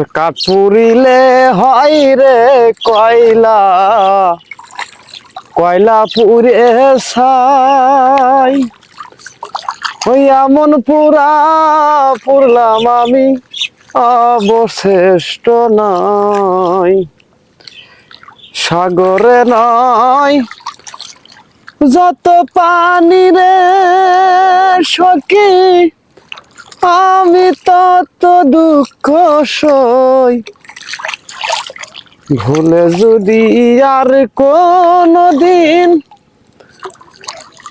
কাঠ পুরিলে হয় রে কয়লা, কয়লা পুরে ছাই। ওই এমন পুরা পুরলাম আমি, অবশিষ্ট নাই। সাগরে নাই যত পানি রে সখী, আমি তত দুঃখ সই। ভুলে যদি আর কোনদিন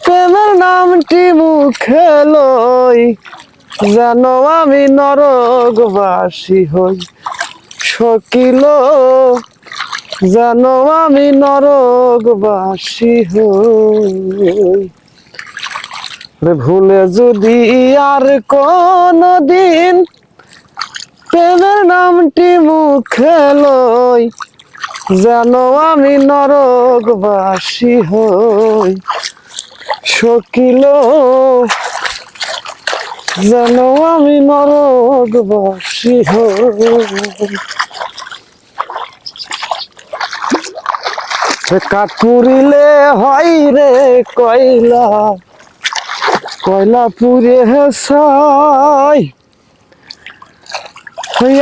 প্রেমের নামটি মুখে লই, যেন আমি নরকবাসী হই। সকিল যেন আমি নরকবাসী হই। ভুলে যদি আর কোনদিন প্রেমের নামটি মুখে লই, যেন আমি নরকবাসী হই। সকিল যেন আমি নরকবাসী হই। কাঠ পুরিলে হয় রে কয়লা, কয়লা পুড়ে ছাই।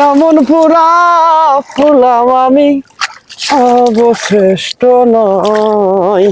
এমন পুরা ফুলাম আমি, অবশিষ্ট নয়।